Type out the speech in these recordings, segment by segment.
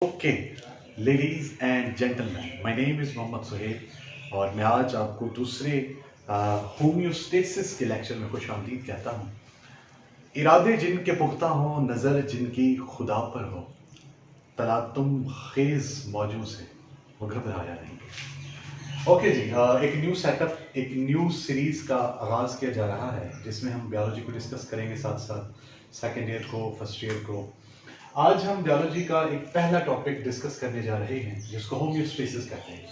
Okay ladies and gentleman, my name is Mohammad Suhail और मैं आज आपको दूसरे होम्योस्टेसिस के लेक्चर में खुशामदीद कहता हूँ। इरादे जिनके पुख्ता हों, नज़र जिनकी खुदा पर हो, तलातुम खेज मौजों से वो घबराया नहीं। ओके जी, एक न्यू सेटअप, एक न्यू सीरीज़ का आगाज़ किया जा रहा है जिसमें हम बायोलॉजी को डिस्कस करेंगे, साथ साथ सेकेंड ईयर को, फर्स्ट ईयर को। आज हम बायोलॉजी का एक पहला टॉपिक डिस्कस करने जा रहे हैं जिसको होम्योस्टेसिस कहते हैं।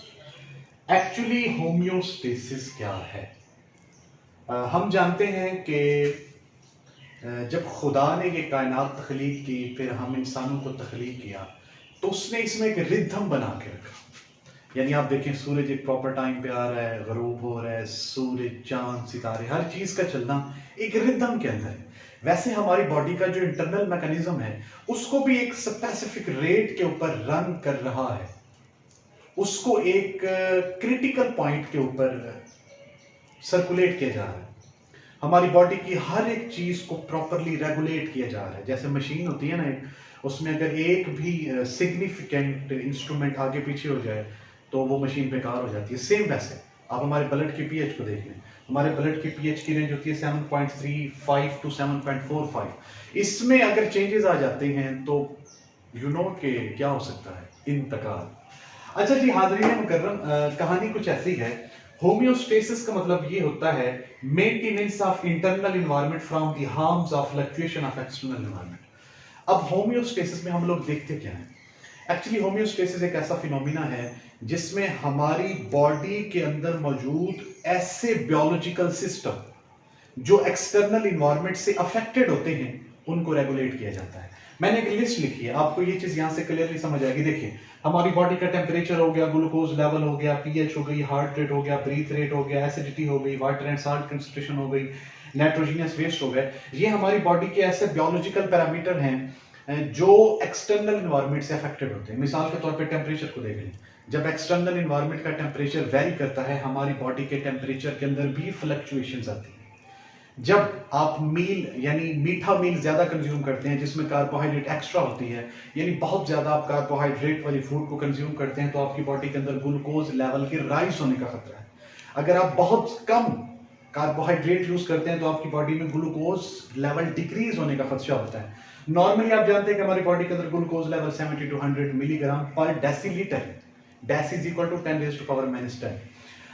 एक्चुअली होम्योस्टेसिस क्या है? हम जानते हैं कि जब खुदा ने ये कायनात तख्लीक की, फिर हम इंसानों को तख्लीक किया, तो उसने इसमें एक रिदम बना के रखा। यानी आप देखें, सूरज एक प्रॉपर टाइम पे आ रहा है, गरूब हो रहा है, सूरज, चांद, सितारे, हर चीज का चलना एक रिदम के अंदर है। वैसे हमारी बॉडी का जो इंटरनल मैकेनिज्म है उसको भी एक स्पेसिफिक रेट के ऊपर रन कर रहा है, उसको एक क्रिटिकल पॉइंट के ऊपर सर्कुलेट किया जा रहा है। हमारी बॉडी की हर एक चीज को प्रॉपरली रेगुलेट किया जा रहा है। जैसे मशीन होती है ना, उसमें अगर एक भी सिग्निफिकेंट इंस्ट्रूमेंट आगे पीछे हो जाए तो वो मशीन बेकार हो जाती है। सेम वैसे आप हमारे ब्लड के पीएच को देख लें। हमारे ब्लड की पीएच की रेंज होती है 7.35 टू 7.45। इसमें अगर चेंजेस आ जाते हैं तो यू नो के क्या हो सकता है, इंतकाल। अच्छा जी हाज़रीन मुकर्रम, कहानी कुछ ऐसी है। होम्योस्टेसिस का मतलब ये होता है maintenance of internal environment from the harms of fluctuation of external environment. अब होम्योस्टेसिस में हम लोग देखते क्या हैं? एक्चुअली होम्योस्टेसिस एक ऐसा फिनोमिना है जिसमें हमारी बॉडी के अंदर मौजूद ऐसे बायोलॉजिकल सिस्टम जो एक्सटर्नल इन्वायरमेंट से अफेक्टेड होते हैं उनको रेगुलेट किया जाता है। मैंने एक लिस्ट लिखी है, आपको ये चीज यहां से क्लियरली समझ आएगी। देखिए, हमारी बॉडी का टेम्परेचर हो गया, ग्लूकोज लेवल हो गया, पीएच हो गई, हार्ट रेट हो गया, ब्रीथ रेट हो गया, एसिडिटी हो गई, वाटर एंड साल्ट कंसंट्रेशन हो गई, नाइट्रोजनियस वेस्ट हो गए। ये हमारी बॉडी के ऐसे बायोलॉजिकल पैरामीटर हैं जो एक्सटर्नल इन्वायरमेंट से अफेक्टेड होते हैं। मिसाल के तौर पे टेम्परेचर को देख लें। जब एक्सटर्नल इन्वायरमेंट का टेम्परेचर वेरी करता है, हमारी बॉडी के टेम्परेचर के अंदर भी फ्लक्चुएशंस आती हैं। जब आप मील यानी मीठा मील ज्यादा कंज्यूम करते हैं जिसमें कार्बोहाइड्रेट एक्स्ट्रा होती है, यानी बहुत ज्यादा आप कार्बोहाइड्रेट वाली फूड को कंज्यूम करते हैं, तो आपकी बॉडी के अंदर ग्लूकोज लेवल के राइज होने का खतरा है। अगर आप बहुत कम कार्बोहाइड्रेट यूज करते हैं तो आपकी बॉडी में ग्लूकोज लेवल डिक्रीज होने का खदशा होता है। नॉर्मली आप जानते हैं कि हमारी बॉडी के अंदर ग्लूकोज लेवल 70 टू 100 मिलीग्राम पर डेसीलीटर है। Deci is equal to 10 raised to power -10।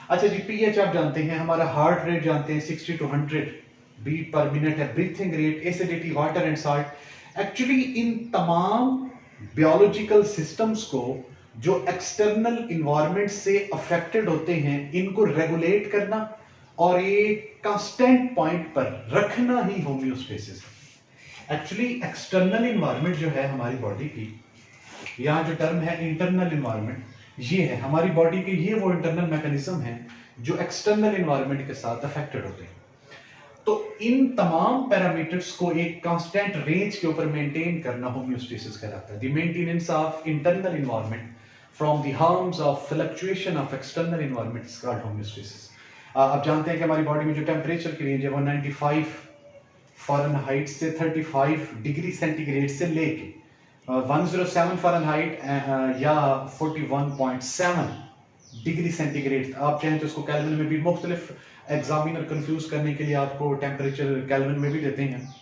अच्छा जी, पीएच आप जानते हैं, हमारा हार्ट रेट जानते हैं 60 टू 100 बीट पर मिनट है, breathing rate, acidity, water and salt. Actually in तमाम बायोलॉजिकल सिस्टम्स को जो एक्सटर्नल इन्वायरमेंट से अफेक्टेड होते हैं इनको रेगुलेट करना और एक कांस्टेंट पॉइंट पर रखना ही होम्योस्टेसिस है। एक्चुअली एक्सटर्नल इन्वायरमेंट जो है हमारी बॉडी की, यहाँ जो टर्म है इंटरनल इन्वायरमेंट, ये है हमारी बॉडी के, ये वो इंटरनल मैकेनिज्म है जो एक्सटर्नल इन्वायरमेंट के साथ अफेक्टेड होते हैं। तो इन तमाम पैरामीटर्स को एक कांस्टेंट रेंज के ऊपर मेंटेन करना होम्योस्टेसिस कहलाता है। The maintenance of internal environment from the harms of fluctuation of external environment is called homeostasis. आप जानते हैं कि हमारी बॉडी में जो टेम्परेचर की रेंज है 195 फ़ारेनहाइट से 35 डिग्री सेंटीग्रेड से लेके 107 फ़ारेनहाइट या 41.7 डिग्री सेंटीग्रेड, आप चाहें तो इसको केल्विन में भी, मुख्तलिफ एग्जामिनर कंफ्यूज करने के लिए आपको टेम्परेचर केल्विन में भी देते हैं।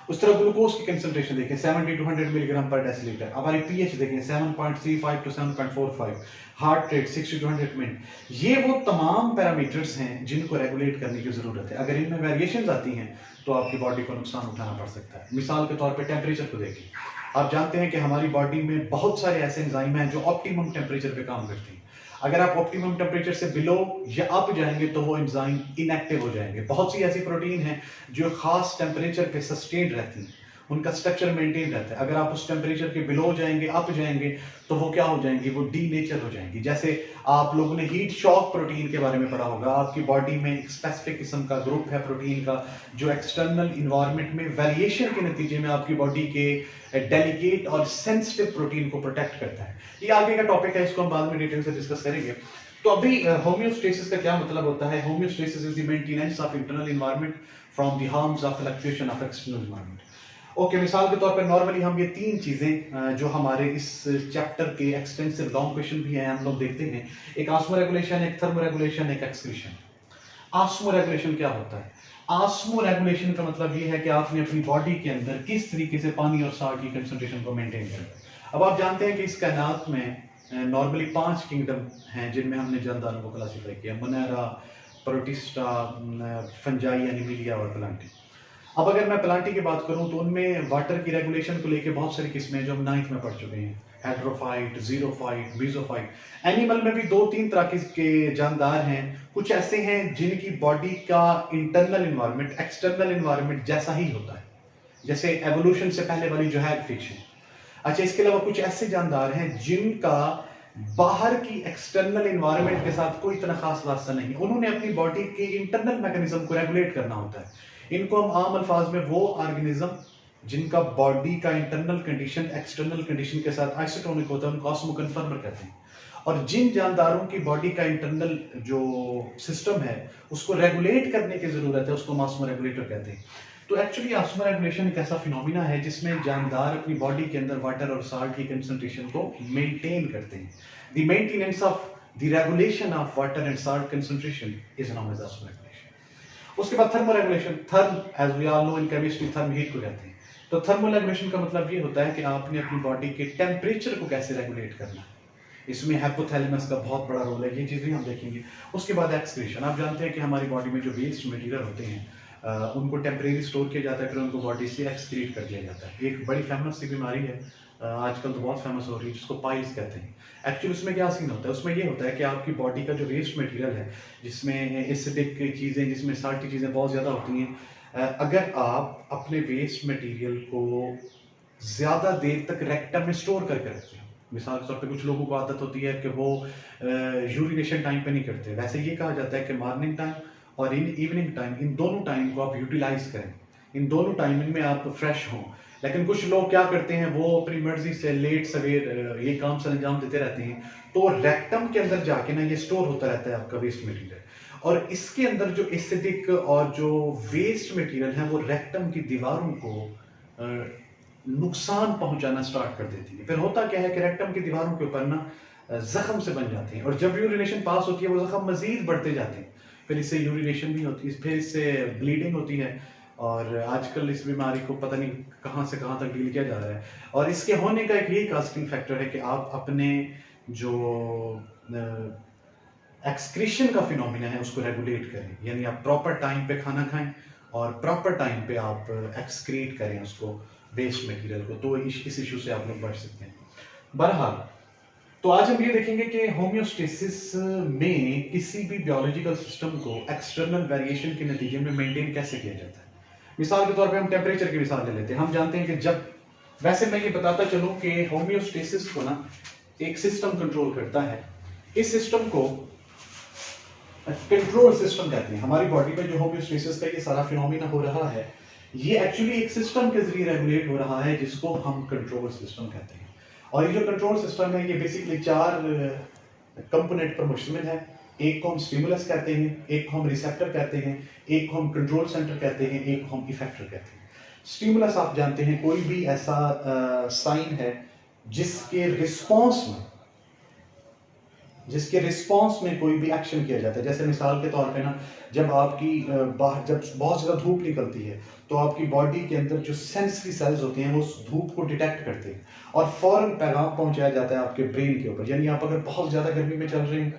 उस तरह ग्लूकोज की कंसंट्रेशन देखें 70 टू 100 मिलीग्राम पर डेसीलीटर। हमारी पीएच देखें 7.35 to 7.45, heart rate 60 to 100 minute. ये वो तमाम पैरामीटर्स हैं जिनको रेगुलेट करने की जरूरत है। अगर इनमें वेरिएशंस आती हैं तो आपकी बॉडी को नुकसान उठाना पड़ सकता है। मिसाल के तौर पर टेम्परेचर को देखें। आप जानते हैं कि हमारी बॉडी में बहुत सारे ऐसे एंजाइम हैं जो ऑप्टिमम टेम्परेचर पे काम करते हैं। अगर आप ऑप्टिमम टेम्परेचर से बिलो या अप जाएंगे तो वो एंजाइम इनएक्टिव हो जाएंगे। बहुत सी ऐसी प्रोटीन हैं जो खास टेम्परेचर पे सस्टेन्ड रहती हैं, उनका स्ट्रक्चर मेंटेन रहता है। अगर आप उस टेम्परेचर के बिलो जाएंगे, अप जाएंगे, तो वो क्या हो जाएंगी, वो डीनेचर हो जाएंगी। जैसे आप लोगों ने हीट शॉक प्रोटीन के बारे में पढ़ा होगा। आपकी बॉडी में एक स्पेसिफिक किस्म का ग्रुप है प्रोटीन का जो एक्सटर्नल इन्वायरमेंट में वेरिएशन के नतीजे में आपकी बॉडी के डेलिकेट और सेंसिटिव प्रोटीन को प्रोटेक्ट करता है। ये आगे का टॉपिक है, इसको हम बाद में डिटेल से डिस्कस करेंगे। तो अभी होम्योस्टेसिस का क्या मतलब होता है? Homeostasis is the maintenance of internal environment from the harms of fluctuation of external environment. Okay, मिसाल के तौर पर नॉर्मली हम ये तीन चीजें जो हमारे इस चैप्टर के एक्सटेंसिव लॉन्ग क्वेश्चन भी हैं हम लोग देखते हैं, एक ऑस्मो रेगुलेशन, एक थर्मो रेगुलेशन, एक एक्सक्रीशन। ऑस्मो रेगुलेशन क्या होता है? ऑस्मो रेगुलेशन का मतलब ये है कि आपने अपनी बॉडी के अंदर किस तरीके से पानी और साल्ट की कंसंट्रेशन को मेंटेन करना है। अब आप जानते हैं कि इस कायनात में नॉर्मली 5 किंगडम हैं जिनमें हमने जानदारों को क्लासीफाई किया, मोनेरा, प्रोटिस्टा, फंजाई, एनिमिलिया और प्लांटी। अब अगर मैं प्लांटी की बात करूं तो उनमें वाटर की रेगुलेशन को लेके बहुत सारी किस्में हैं जो हम 9th में पढ़ चुके हैं, हेड्रोफाइट, जीरोफाइट, बीजोफाइट। एनिमल में भी 2-3 तरह के जानदार हैं। कुछ ऐसे हैं जिनकी बॉडी का इंटरनल इन्वायरमेंट एक्सटर्नल इन्वायरमेंट जैसा ही होता है, जैसे एवोल्यूशन से पहले वाली जो है फिक्शन। अच्छा, इसके अलावा कुछ ऐसे जानदार हैं जिनका बाहर की एक्सटर्नल इन्वायरमेंट के साथ कोई इतना खास वास्ता नहीं, उन्होंने अपनी बॉडी के इंटरनल मैकेनिज्म को रेगुलेट करना होता है। इनको हम आम अल्फाज में वो ऑर्गेनिज्म जिनका बॉडी का इंटरनल कंडीशन एक्सटर्नल कंडीशन के साथ आइसोटोनिक होता है उनको ऑस्मो कन्फर्मर कहते हैं। और जिन जानदारों की बॉडी का इंटरनल जो सिस्टम है उसको रेगुलेट करने की जरूरत है उसको ऑस्मो रेगुलेटर कहते हैं। तो एक्चुअली ऑस्मो रेगुलेशन एक ऐसा फिनोमिना है जिसमें जानदार अपनी बॉडी के अंदर वाटर और साल्ट की कंसंट्रेशन को मेंटेन करते हैं। The maintenance of the regulation of water and salt concentration is known as osmoregulation. उसके बाद thermoregulation, therm as we all know in chemistry therm heat को कहते हैं। तो थर्मो रेगुलेशन का मतलब ये होता है कि आपने अपनी बॉडी के टेम्परेचर को कैसे रेगुलेट करना है। इसमें हाइपोथैलेमस का बहुत बड़ा रोल है, ये चीजें हम देखेंगे। उसके बाद एक्सक्रीशन, आप जानते हैं कि हमारी बॉडी में जो वेस्ट मटेरियल होते हैं उनको टेम्परेरी स्टोर किया जाता है, फिर उनको बॉडी से एक्सक्रीट कर दिया जाता है। एक बड़ी फेमस सी बीमारी है आजकल तो बहुत फेमस हो रही है जिसको पाइल्स कहते हैं। एक्चुअली उसमें क्या सीन होता है, उसमें ये होता है कि आपकी बॉडी का जो वेस्ट मटेरियल है जिसमें एसिडिक चीज़ें जिसमें साल्टी चीज़ें बहुत ज़्यादा होती हैं, अगर आप अपने वेस्ट मटेरियल को ज़्यादा देर तक रेक्टम में स्टोर करके रखते हैं, मिसाल के तौर पे कुछ लोगों को आदत होती है कि वो यूरिनेशन टाइम पे नहीं करते, वैसे ये कहा जाता है कि मॉर्निंग टाइम और इन इवनिंग टाइम, इन दोनों टाइम को आप यूटिलाइज करें, इन दोनों टाइमिंग में आप फ्रेश हों। लेकिन कुछ लोग क्या करते हैं, वो अपनी मर्जी से लेट सवेर ये काम सर अंजाम देते रहते हैं, तो रेक्टम के अंदर जाके ना ये स्टोर होता रहता है आपका वेस्ट मटेरियल, और इसके अंदर जो एसिडिक और जो वेस्ट मटेरियल है वो रेक्टम की दीवारों को नुकसान पहुंचाना स्टार्ट कर देती है। फिर होता क्या है कि रेक्टम की दीवारों के ऊपर ना जख्म से बन जाते हैं, और जब यूरिनेशन पास होती है वो जख्म मजीद बढ़ते जाते हैं, फिर इससे यूरिनेशन भी होती है, फिर इससे ब्लीडिंग होती है, और आजकल इस बीमारी को पता नहीं कहां से कहां तक डील किया जा रहा है। और इसके होने का एक यही कास्टिंग फैक्टर है कि आप अपने जो एक्सक्रीशन का फिनोमिना है उसको रेगुलेट करें, यानी आप प्रॉपर टाइम पे खाना खाएं और प्रॉपर टाइम पे आप एक्सक्रीट करें उसको वेस्ट मटेरियल को, तो इस इशू से आप लोग बच सकते हैं। बहरहाल, तो आज हम ये देखेंगे कि होम्योस्टेसिस में किसी भी बायोलॉजिकल सिस्टम को एक्सटर्नल वेरिएशन के नतीजे में मेंटेन कैसे किया जाता है। मिसाल के तौर पे हम टेम्परेचर की मिसाल ले लेते हैं। हम जानते हैं कि जब, वैसे मैं ये बताता चलूं कि होम्योस्टेसिस को ना एक सिस्टम कंट्रोल करता है, इस सिस्टम को कंट्रोल सिस्टम कहते हैं। हमारी बॉडी में जो होम्योस्टेसिस का ये सारा फिनोमिना हो रहा है, ये एक्चुअली एक सिस्टम के जरिए रेगुलेट हो रहा है जिसको हम कंट्रोल सिस्टम कहते हैं। और ये जो कंट्रोल सिस्टम है ये बेसिकली 4 कंपोनेंट पर मुश्तमिल है। एक को हम स्टिमुलस कहते हैं, एक को हम रिसेप्टर कहते हैं, एक को हम कंट्रोल सेंटर कहते हैं, एक को हम इफेक्टर कहते हैं। स्टिमुलस आप जानते हैं कोई भी ऐसा साइन है जिसके रिस्पॉन्स में कोई भी एक्शन किया जाता है। जैसे मिसाल के तौर पे ना, जब आपकी बाहर जब बहुत ज़्यादा धूप निकलती है तो आपकी बॉडी के अंदर जो सेंसरी सेल्स होते हैं वो उस धूप को डिटेक्ट करते हैं और फौरन पैगाम पहुंचाया जाता है आपके ब्रेन के ऊपर। यानी आप अगर बहुत ज़्यादा गर्मी में चल रहे हैं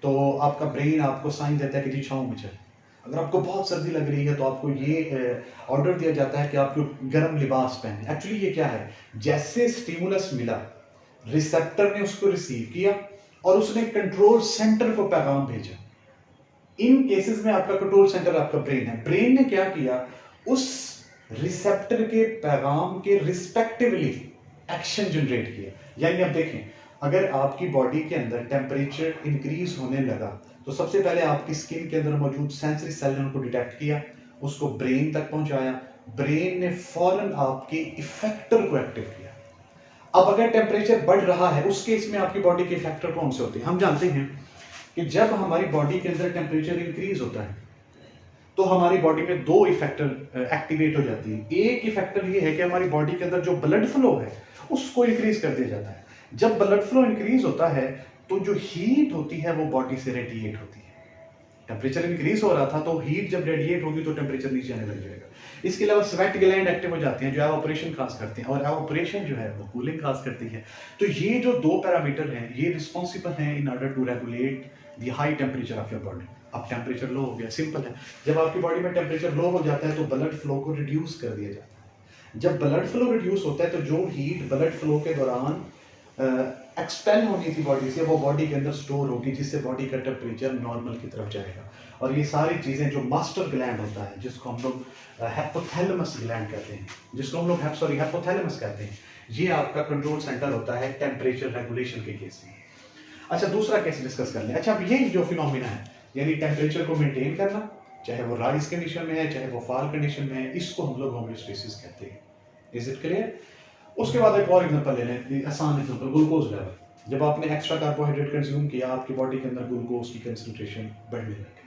तो आपका ब्रेन आपको साइन देता है कि जी छाँव में चले। अगर आपको बहुत सर्दी लग रही है तो आपको ये ऑर्डर दिया जाता है कि आपको गर्म लिबास पहने। एक्चुअली ये क्या है, जैसे स्टिमुलस मिला, रिसेप्टर ने उसको रिसीव किया और उसने कंट्रोल सेंटर को पैगाम भेजा। इन केसेस में आपका कंट्रोल सेंटर आपका ब्रेन है। ब्रेन ने क्या किया, उस रिसेप्टर के पैगाम के रिस्पेक्टिवली एक्शन जनरेट किया। यानी आप देखें, अगर आपकी बॉडी के अंदर टेम्परेचर इंक्रीज होने लगा तो सबसे पहले आपकी स्किन के अंदर मौजूद सेंसरी सेल ने उनको डिटेक्ट किया, उसको ब्रेन तक पहुंचाया, ब्रेन ने फौरन आपके इफेक्टर को एक्टिव किया। अब अगर टेम्परेचर बढ़ रहा है उस केस में आपकी बॉडी के इफेक्टर कौन से होते हैं। हम जानते हैं कि जब हमारी बॉडी के अंदर टेम्परेचर इंक्रीज होता है तो हमारी बॉडी में दो इफेक्टर एक्टिवेट हो जाती है। एक इफेक्टर ये है कि हमारी बॉडी के अंदर जो ब्लड फ्लो है उसको इंक्रीज कर दिया जाता है। जब ब्लड फ्लो इंक्रीज होता है तो जो हीट होती है वो बॉडी से रेडिएट होती है। टेम्परेचर इंक्रीज हो रहा था तो हीट जब रेडिएट होगी तो टेम्परेचर नीचे आने लग जाएगा। इसके अलावा स्वेट ग्लैंड एक्टिव हो जाते हैं जो एवापोरेशन खास करते हैं, और एवापोरेशन जो है वो कूलिंग खास करती है। तो ये जो दो पैरामीटर हैं ये रिस्पॉन्सिबल हैं in order to regulate the high temperature of your body. अब टेम्परेचर लो हो गया, सिंपल है, जब आपकी बॉडी में टेम्परेचर लो हो जाता है तो ब्लड फ्लो को रिड्यूस कर दिया जाता है। जब ब्लड फ्लो रिड्यूस होता है तो जो हीट ब्लड फ्लो के दौरान एक्सपेल होनी थी बॉडी से वो बॉडी के अंदर स्टोर होगी, जिससे बॉडी का टेम्परेचर नॉर्मल की तरफ जाएगा। और ये सारी चीजें जो मास्टर ग्लैंड होता है जिसको हम लोग हाइपोथैलेमस ग्लैंड कहते हैं, जिसको हम लोग हाइपोथैलेमस कहते हैं, ये आपका कंट्रोल सेंटर होता है टेम्परेचर रेगुलेशन के केस में। अच्छा, दूसरा केस डिस्कस कर लें। अच्छा, अब ये जो फिनोमिना है यानी टेम्परेचर को मेंटेन करना, चाहे वो राइज कंडीशन में है चाहे वो फॉल कंडीशन में है, इसको हम लोग होम्योस्टेसिस कहते हैं। Is it clear? उसके बाद एक और एग्जांपल ले लें, आसान एग्जांपल, ग्लूकोज लेवल। जब आपने एक्स्ट्रा कार्बोहाइड्रेट कंज्यूम किया आपकी बॉडी के अंदर ग्लूकोज की कंसंट्रेशन बढ़ने लगी।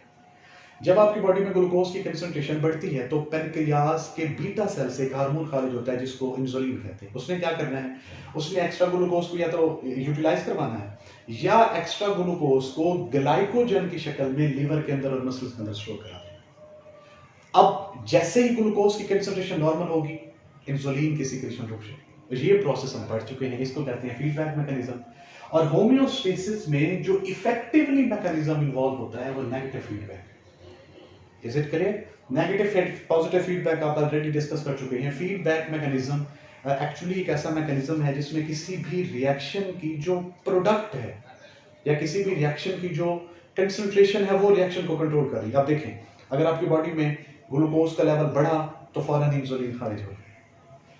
जब आपकी बॉडी में ग्लूकोज की कंसंट्रेशन बढ़ती है तो पेनक्रियास के बीटा सेल से एक हार्मोन खारिज होता है जिसको इंसुलिन कहते हैं। उसने क्या करना है, उसने एक्स्ट्रा ग्लूकोज को या तो यूटिलाइज करवाना है या एक्स्ट्रा ग्लूकोज को ग्लाइकोजन की शक्ल में लीवर के अंदर और मसल्स के अंदर स्टोर करा देना। अब जैसे ही ग्लूकोज की कंसंट्रेशन नॉर्मल होगी इंसुलिन की सिक्रेशन रुक जाएगी। ये प्रोसेस हम पढ़ चुके हैं, इसको कहते हैं फीडबैक मैकेनिज्म। और होम्योस्टेसिस में जो इफेक्टिवली मैकेनिज्म इन्वॉल्व होता है वो negative feedback. Is it clear? Negative positive feedback आप ऑलरेडी डिस्कस कर चुके हैं। फीडबैक मैकेनिज्म एक्चुअली एक ऐसा मैकेनिज्म है जिसमें किसी भी रिएक्शन की जो प्रोडक्ट है या किसी भी रिएक्शन की जो कंसंट्रेशन है वो रिएक्शन को कंट्रोल कर रही है। आप देखें, अगर आपकी बॉडी में ग्लूकोज का लेवल बढ़ा तो फौरन इंसुलिन खारिज हो,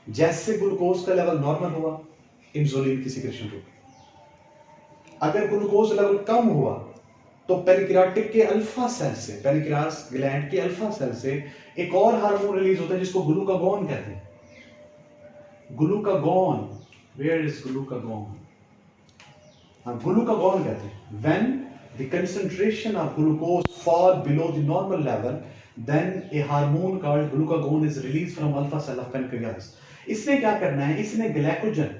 जैसे ग्लूकोज का लेवल नॉर्मल हुआ इंसुलिन की सिक्रेशन रुक गई। अगर ग्लूकोज लेवल कम हुआ तो पेनक्रियाटिक के अल्फा सेल से, पेनक्रियास ग्लैंड के अल्फा सेल से एक और हार्मोन रिलीज होता है जिसको ग्लूकागॉन कहते हैं। Glucagon, where is glucagon? हाँ, ग्लूकागॉन कहते हैं। When the concentration of glucose fall below the normal level then a hormone called glucagon is released from alpha cell of pancreas। इसने क्या करना है, इसने ग्लाइकोजन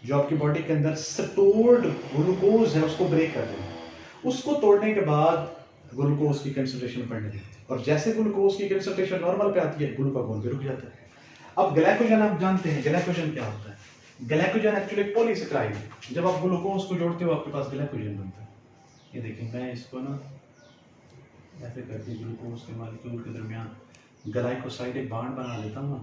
जो आपकी बॉडी के अंदर स्टोर्ड ग्लूकोज है उसको ब्रेक कर देना है। उसको तोड़ने के बाद ग्लूकोज की कंसंट्रेशन बढ़ने लगती है और जैसे ग्लूकोज की कंसंट्रेशन नॉर्मल पे आती है ग्लूकागॉन भी रुक जाता है। अब ग्लाइकोजन आप जानते हैं, ग्लाइकोजन क्या होता है? ग्लाइकोजन एक्चुअली एक पॉलीसेकेराइड है। जब आप ग्लूकोज को जोड़ते हो आपके पास ग्लाइकोजन बनता है। ये देखिए, मैं इसको ना ऐसे करके ग्लूकोज के मॉलिक्यूल के दरमियान ग्लाइकोसाइड एक बॉन्ड बना देता हूँ।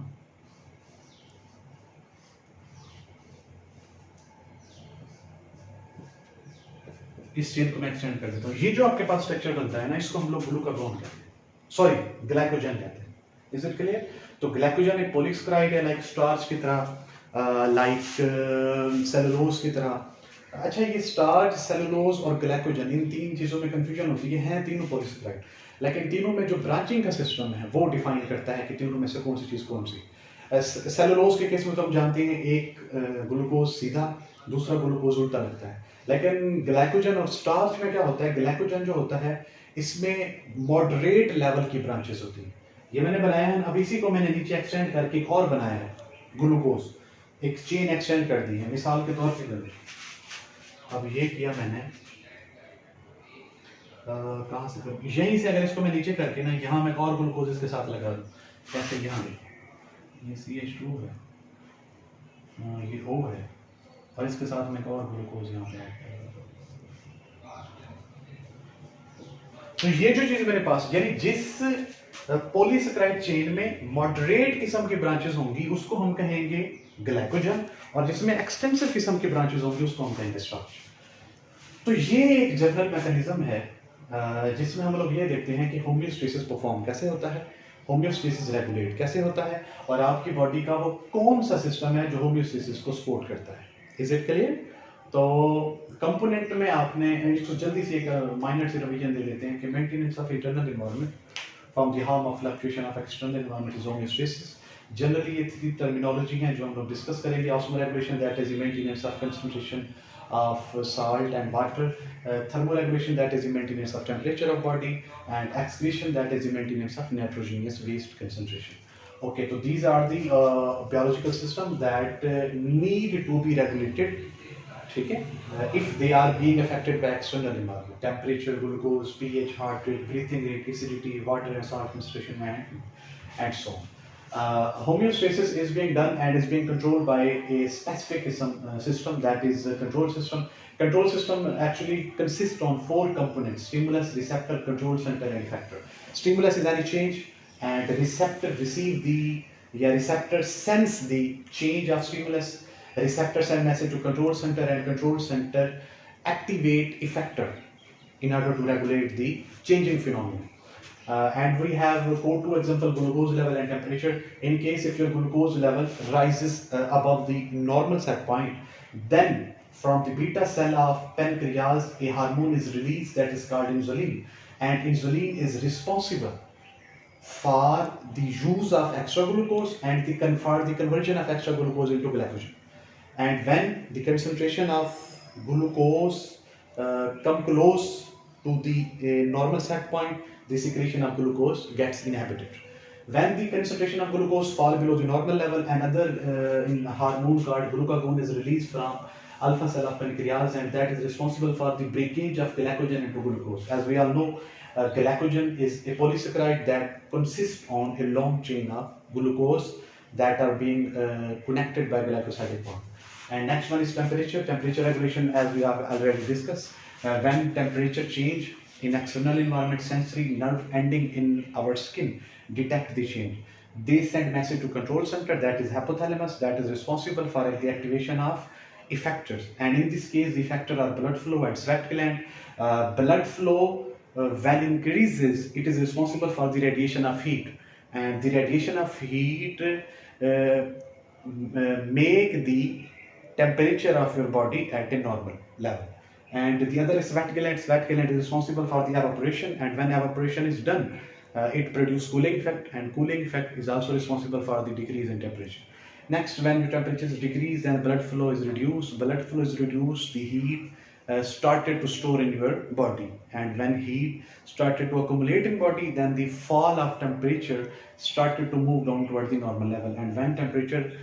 इस चेन को मैं एक्सटेंड कर देता हूँ। ये जो आपके पास स्ट्रक्चर बनता है ना, इसको हम लोग ग्लूकागॉन कहते हैं, सॉरी ग्लाइकोजन कहते हैं। Is it clear? तो ग्लाइकोजन एक पॉलीसेकेराइड है, लाइक स्टार्च की तरह, लाइक सेलुलोज की तरह। अच्छा, ये स्टार्च, सेलुलोज और ग्लाइकोजन, इन तीन चीजों में कंफ्यूजन होती है तीनों पॉलीसेकेराइड, लेकिन तीनों में जो ब्रांचिंग का सिस्टम है वो डिफाइन करता है कि तीनों में से कौन सी चीज कौन सी। सेलुलोज के केस में तो हम जानते हैं एक ग्लूकोज सीधा, दूसरा ग्लूकोज उल्टा लगता है। लेकिन ग्लाइकोजन और स्टार्च में क्या होता है, ग्लाइकोजन जो होता है इसमें मॉडरेट लेवल की ब्रांचेस होती है। ये मैंने बनाया है, अब इसी को मैंने नीचे एक्सटेंड करके एक और बनाया है, ग्लूकोज, एक चेन एक्सटेंड कर दी है मिसाल के तौर पर। अब ये किया मैंने कहाँ से कर, यहीं से अगर इसको मैं नीचे करके ना यहाँ मैं और ग्लूकोज इसके साथ लगा दूँ, कैसे? यहाँ ये CH2 है, ये O है और इसके साथ में एक और ग्लूकोज यहाँ पे। तो ये जो चीज मेरे पास, यानी जिस पॉलीसेकेराइड चेन में मॉडरेट किस्म की ब्रांचेस होंगी उसको हम कहेंगे ग्लाइकोजन, और जिसमें एक्सटेंसिव किस्म की ब्रांचेस होंगी उसको हम कहेंगे स्टार्च। तो ये एक जनरल मैकेनिज्म है जिसमें हम लोग ये देखते हैं कि होम्योस्टेसिस परफॉर्म कैसे होता है, होम्योस्टेसिस रेगुलेट कैसे होता है, और आपकी बॉडी का वो कौन सा सिस्टम है जो होम्योस्टेसिस को सपोर्ट करता है। Is it clear? तो कंपोनेंट में आपने इसको जल्दी से एक माइनर से रिवीजन दे देते हैं कि maintenance of internal environment from the harm of fluctuation of external environment is homeostasis. Generally ये 3 टर्मिनोलॉजी हैं जो हम लोग डिस्कस करेंगे. Osmoregulation, that is the maintenance of concentration of salt and water, thermoregulation, that is the maintenance of temperature of body, and excretion, that is the maintenance of nitrogenous waste concentration. Okay, so these are the biological systems that need to be regulated. ठीक है, if they are being affected by external environment, temperature, glucose, pH, heart rate, breathing rate, acidity, water and salt concentration, and so on. Homeostasis is being done and is being controlled by a specific system, that is a control system. Control system actually consists on 4 components: stimulus, receptor, control center, and effector. Stimulus is any change, and the receptor receptor sends the change of stimulus. Receptor send message to control center, and control center activate effector in order to regulate the changing phenomenon. And we have 2 example: glucose level and temperature. In case if your glucose level rises above the normal set point, then from the beta cell of pancreas a hormone is released that is called insulin, and insulin is responsible for the use of extra glucose and for the conversion of extra glucose into glycogen. And when the concentration of glucose come close to the normal set point, the secretion of glucose gets inhibited. When the concentration of glucose fall below the normal level, another hormone called glucagon is released from alpha cell of pancreas, and that is responsible for the breakage of glycogen into glucose. As we all know, glycogen is a polysaccharide that consists on a long chain of glucose that are being connected by glycosidic bond. And next one is temperature. Temperature regulation, as we have already discussed. When temperature change in external environment, sensory nerve ending in our skin detect the change. They send message to control center, that is hypothalamus, that is responsible for the activation of effectors. And in this case, the effector are blood flow and sweat gland. Blood flow when increases, it is responsible for the radiation of heat, and the radiation of heat make the temperature of your body at a normal level. And the other is sweat gland. Sweat gland is responsible for the evaporation, and when evaporation is done, it produces cooling effect, and cooling effect is also responsible for the decrease in temperature. Next, when the temperature is decreased and blood flow is reduced, the heat started to store in your body, and when heat started to accumulate in body, then the fall of temperature started to move down towards the normal level. And when temperature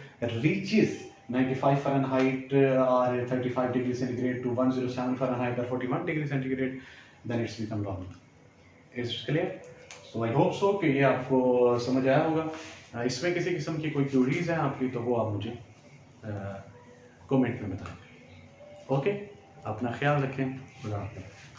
reaches 95 Fahrenheit or 35 degrees centigrade to 107 Fahrenheit or 41 degrees centigrade, then it's become normal. Is it clear? So I hope so कि ये आपको समझ आया होगा. इसमें किसी किस्म की कोई क्यूरीज हैं आपकी, तो वो आप मुझे कमेंट में बताएं. ओके, अपना ख्याल रखें. खुदा हाफिज़.